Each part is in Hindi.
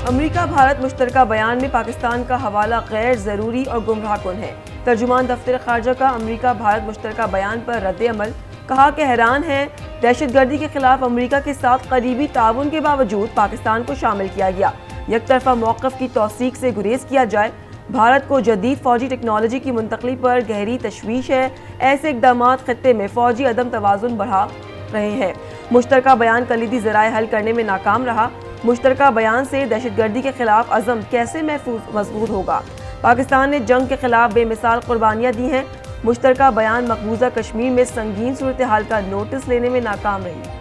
अमेरिका भारत मुश्तरका बयान में पाकिस्तान का हवाला गैर ज़रूरी और गुमराहकुन है। तर्जुमान दफ्तर खारजा का अमेरिका भारत मुश्तरका बयान पर रद्द-ए-अमल, कहा कि हैरान है दहशतगर्दी के खिलाफ अमेरिका के साथ करीबी ताउन के बावजूद पाकिस्तान को शामिल किया गया। यकतरफा मौक़िफ़ की तौसीक से गुरेज किया जाए। भारत को जदीद फौजी टेक्नोलॉजी की मुंतकली पर गहरी तशवीश है। ऐसे इक़दामात खत्ते में फौजी अदम तवाज़ुन बढ़ा रहे हैं। मुश्तरका बयान कलीदी ज़राए हल करने में नाकाम रहा। मुश्तरका बयान से दहशतगर्दी के खिलाफ अज़म कैसे मजबूत होगा। पाकिस्तान ने जंग के खिलाफ बेमिसाल कुर्बानियाँ दी हैं। मुश्तरका बयान मकबूजा कश्मीर में संगीन सूरत हाल का नोटिस लेने में नाकाम रही।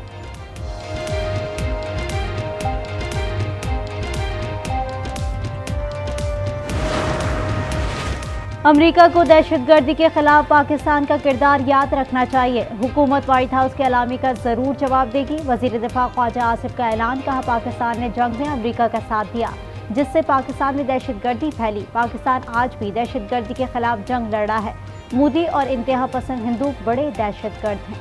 अमेरिका को दहशतगर्दी के खिलाफ पाकिस्तान का किरदार याद रखना चाहिए। हुकूमत व्हाइट हाउस के अलामी का जरूर जवाब देगी। वजीर दिफा ख्वाजा आसिफ का ऐलान, कहा पाकिस्तान ने जंग में अमेरिका का साथ दिया जिससे पाकिस्तान में दहशतगर्दी फैली। पाकिस्तान आज भी दहशतगर्दी के खिलाफ जंग लड़ रहा है। मोदी और इंतहा पसंद हिंदू बड़े दहशतगर्द हैं।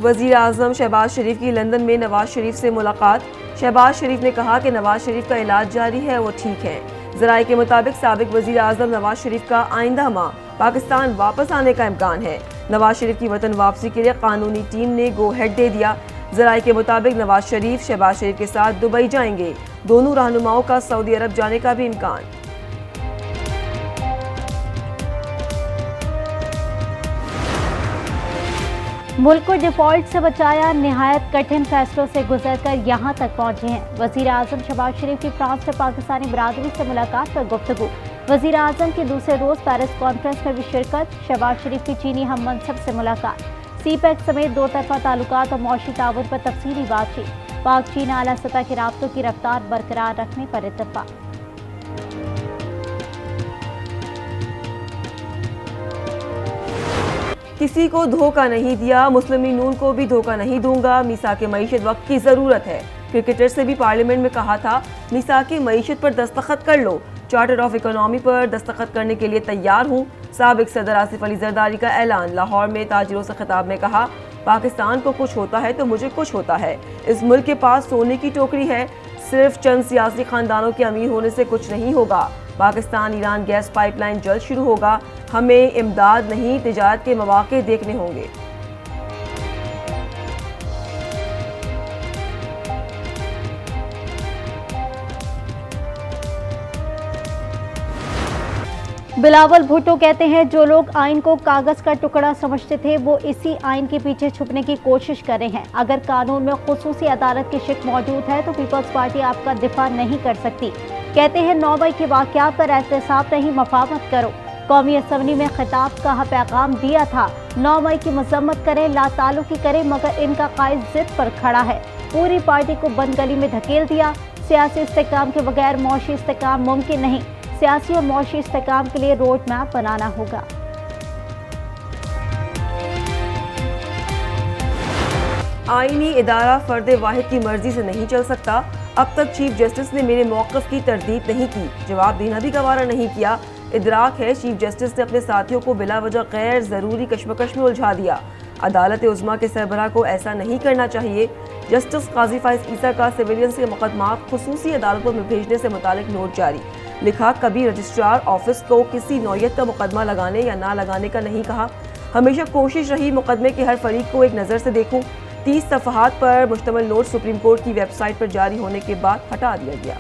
वज़ीर आज़म शहबाज शरीफ की लंदन में नवाज शरीफ से मुलाकात। शहबाज शरीफ ने कहा कि नवाज शरीफ का इलाज जारी है, वो ठीक है। ज़राए के मुताबिक साबिक वज़ीर आज़म नवाज शरीफ का आइंदा माह पाकिस्तान वापस आने का इम्कान है। नवाज शरीफ की वतन वापसी के लिए कानूनी टीम ने गो हेड दे दिया। ज़राए के मुताबिक नवाज शरीफ शहबाज शरीफ के साथ दुबई जाएंगे। दोनों रहनुमाओं का सऊदी अरब जाने का भी इम्कान। मुल्क को डिफॉल्ट से बचाया, निहायत कठिन फैसलों से गुजरकर यहाँ तक पहुँचे हैं। वज़ीर आज़म शहबाज शरीफ की फ्रांस में पाकिस्तानी बरादरी से मुलाकात पर गुफ्तगू। वज़ीर आज़म की दूसरे रोज़ पेरिस कॉन्फ्रेंस में भी शिरकत। शहबाज शरीफ की चीनी हम मनसब से मुलाकात। सीपैक समेत दो तरफा ताल्लुकात और मौशी ताउन पर तफसीली बातचीत। पाक चीन आला सतह के राब्तों की रफ्तार बरकरार रखने पर इत्तफाक। किसी को धोखा नहीं दिया, मुस्लिम लीग नून को भी धोखा नहीं दूंगा। मीसाके मईशत वक्त की ज़रूरत है। क्रिकेटर से भी पार्लियामेंट में कहा था मीसाके मईशत पर दस्तखत कर लो। चार्टर ऑफ इकोनॉमी पर दस्तखत करने के लिए तैयार हूँ। साबिक सदर आसिफ अली जरदारी का ऐलान। लाहौर में ताजिरों से खिताब में कहा पाकिस्तान को कुछ होता है तो मुझे कुछ होता है। इस मुल्क के पास सोने की टोकरी है, सिर्फ चंद सियासी खानदानों के अमीर होने से कुछ नहीं होगा। पाकिस्तान ईरान गैस पाइपलाइन जल्द शुरू होगा। हमें इमदाद नहीं तिजारत के मौके देखने होंगे। बिलावल भुट्टो कहते हैं जो लोग आइन को कागज का टुकड़ा समझते थे वो इसी आइन के पीछे छुपने की कोशिश कर रहे हैं। अगर कानून में खुसूसी अदालत की शिक मौजूद है तो पीपल्स पार्टी आपका दिफा नहीं कर सकती। कहते हैं 9 मई के वाक़यात पर एहतसाब नहीं, मफामत करो। कौमी असम्बली में खिताब का पैगाम दिया था 9 मई की मजम्मत करें, लाताल्लुकी करें, मगर इनका कायद जिद पर खड़ा है। पूरी पार्टी को बंद गली में धकेल दिया। सियासी इस्तेकाम के बगैर मौशी इस्तेकाम मुमकिन नहीं। सियासी और मौशी इस्तेकाम के लिए रोड मैप बनाना होगा। आईनी इदारा फर्द वाहिद की मर्जी से नहीं चल सकता। अब तक चीफ जस्टिस ने मेरे मौक़िफ़ की तरदीद नहीं की, जवाब देना भी गवारा नहीं किया। इदराक है चीफ जस्टिस ने अपने साथियों को बिला वजह गैर ज़रूरी कश्मकश में उलझा दिया। अदालत उज़्मा के सरबराह को ऐसा नहीं करना चाहिए। जस्टिस काजी फाइज ईसा का सिविलियंस के मुकदमात खुसूसी अदालतों में भेजने से मुतालिक नोट जारी। लिखा कभी रजिस्ट्रार ऑफिस को किसी नौयत का मुकदमा लगाने या ना लगाने का नहीं कहा। हमेशा कोशिश रही मुकदमे के हर फरीक को एक नज़र से देखूं। 30 सफ़हात पर मुश्तमिल नोट सुप्रीम कोर्ट की वेबसाइट पर जारी होने के बाद हटा दिया गया।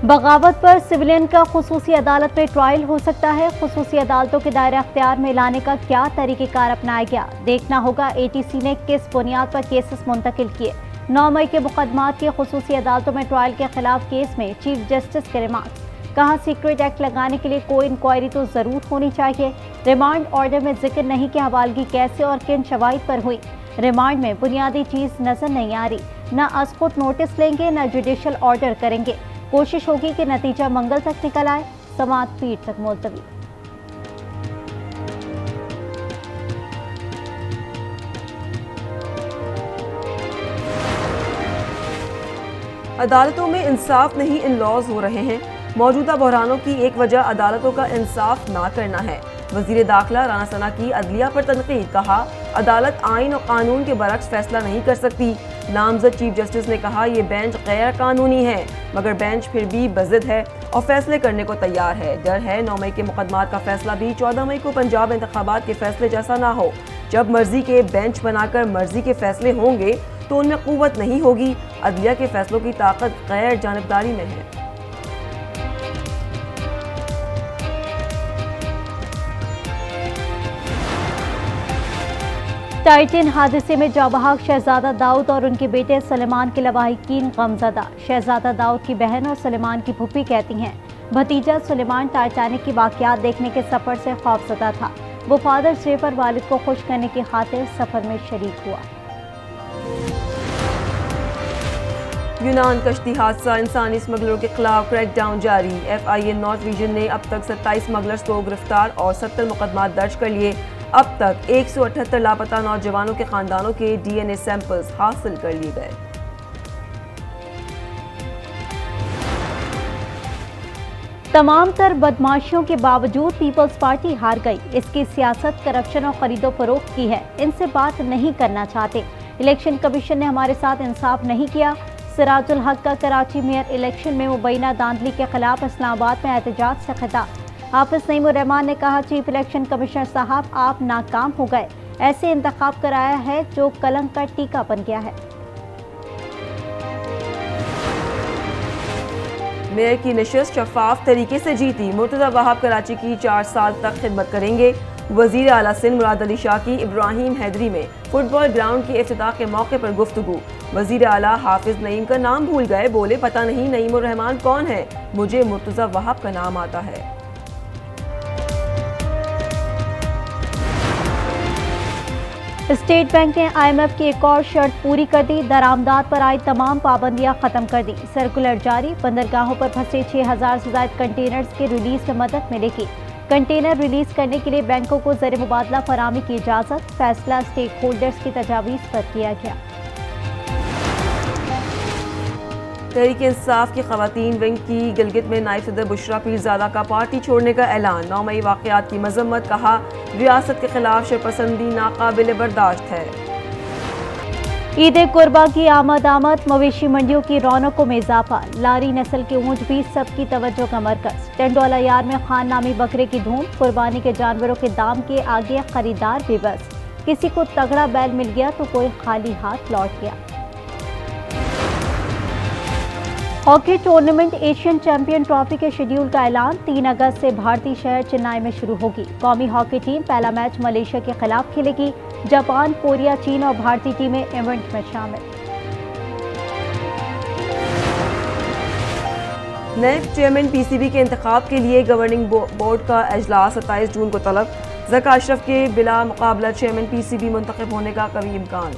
बगावत पर सिविलियन का खुसूसी अदालत में ट्रायल हो सकता है। खुसूसी अदालतों के दायरे अख्तियार में लाने का क्या तरीक़ेकार अपनाया गया, देखना होगा। ATC ने किस बुनियाद पर केसेस मुंतकिल किए। 9 मई के मुकदमात की खुसूसी अदालतों में ट्रायल के खिलाफ केस में चीफ जस्टिस के रिमार्क्स। कहा सीक्रेट एक्ट लगाने के लिए कोई इंक्वायरी तो ज़रूर होनी चाहिए। रिमांड ऑर्डर में जिक्र नहीं कि हवालगी कैसे और किन शवाहिद पर हुई। रिमांड में बुनियादी चीज़ नज़र नहीं आ रही। न अस्कुत नोटिस लेंगे न जुडिशल ऑर्डर करेंगे। कोशिश होगी कि नतीजा मंगल तक निकल आए। समाअत पीर तक मुलतवी। अदालतों में इंसाफ नहीं इन लॉज हो रहे हैं। मौजूदा बहरानों की एक वजह अदालतों का इंसाफ ना करना है। वजीर दाखिला राना सना की अदलिया पर तनकीद, कहा अदालत आइन और कानून के बरक्स फैसला नहीं कर सकती। नामजद चीफ जस्टिस ने कहा यह बेंच गैर कानूनी है, मगर बेंच फिर भी बज़िद है और फैसले करने को तैयार है। डर है 9 मई के मुकदमात का फैसला भी 14 मई को पंजाब इंतखाबात के फैसले जैसा ना हो। जब मर्जी के बेंच बनाकर मर्जी के फैसले होंगे तो उनमें कुव्वत नहीं होगी। अदलिया के फैसलों की ताकत गैर जानिबदारी में है। टाइटन हादसे में जाबहाक शहजादा दाऊद और उनके बेटे सलेमान के लवाहिकीन गमज़दा। शहजादा दाऊद की बहन और सलेमान की फूफी कहती हैं भतीजा सलेमान टाइटैनिक की वाक़यात देखने के सफ़र से खौफज़दा था। वो फादर्स डे पर वालिद को खुश करने की खातिर सफ़र में शरीक हुआ। यूनान कश्ती हादसा, इंसानी स्मगलरों के खिलाफ क्रैकडाउन जारी। FIA नॉर्थ रीजन ने अब तक 27 स्मगलर्स को गिरफ्तार और 70 मुकदमात दर्ज कर लिए। अब तक 178 लापता नौजवानों के खानदानों के DNA सैंपल्स हासिल कर लिए गए। तमाम तर बदमाशियों के बावजूद पीपल्स पार्टी हार गई। इसकी सियासत करप्शन और खरीदो फरोख्त की है। इनसे बात नहीं करना चाहते। इलेक्शन कमीशन ने हमारे साथ इंसाफ नहीं किया। सिराजुल हक का कराची मेयर इलेक्शन में मुबैना धांधली के खिलाफ इस्लामाबाद में एहतजाज से खिताब। हाफिज नईमुर रहमान ने कहा चीफ इलेक्शन कमिश्नर साहब आप नाकाम हो गए। ऐसे इंतखाब कराया है जो कलंक का टीका बन गया है। मेयर की नशिस्त शफाफ तरीके से जीती। मुर्तज़ा वहाब कराची की 4 साल तक खिदमत करेंगे। वजीर आला सिंध मुराद अली शाह की इब्राहिम हैदरी में फुटबॉल ग्राउंड के इफ्तिताह के मौके पर गुफ्तगू। वजीर आला हाफिज नईम का नाम भूल गए, बोले पता नहीं नईमुर रहमान कौन है, मुझे मुर्तज़ा वहाब का नाम आता है। स्टेट बैंक ने IMF की एक और शर्त पूरी कर दी। दरामदात पर आई तमाम पाबंदियां खत्म कर दी। सर्कुलर जारी। बंदरगाहों पर फंसे 6000 से ज्यादा कंटेनर्स के रिलीज में मदद मिलेगी। कंटेनर रिलीज करने के लिए बैंकों को ज़र मुबादला फराहमी की इजाज़त। फैसला स्टेक होल्डर्स की तजावीज़ पर किया गया। तहरीक इंसाफ की खवातीन विंग की गिलगित में नायब सदर बुशरा पीरजादा का पार्टी छोड़ने का ऐलान। 9 मई वाक़यात की मजम्मत, कहा रियासत के खिलाफ शरपसंदी नाकाबिल बर्दाश्त है। ईद कुर्बा की आमद मवेशी मंडियों की रौनकों में इजाफा। लारी नस्ल के ऊँट भी सबकी तवज्जो का मरकज। टंडोला यार में खान नामी बकरे की धूम। कुर्बानी के जानवरों के दाम के आगे खरीदार बेबस। किसी को तगड़ा बैल मिल गया तो कोई खाली हाथ लौट गया। Hockey tournament Asian champion trophy के शेड्यूल का ऐलान। 3 अगस्त से भारतीय शहर चेन्नई में शुरू होगी। कौमी हॉकी टीम पहला मैच मलेशिया के खिलाफ खेलेगी। जापान, कोरिया, चीन और भारतीय टीमें इवेंट में शामिल। नए चेयरमैन PCB के इंतखाब के लिए गवर्निंग बोर्ड का इजलास 27 जून को तलब। ज़का अशरफ के बिला मुकाबला चेयरमैन PCB मुंतखब होने का कभी इम्कान।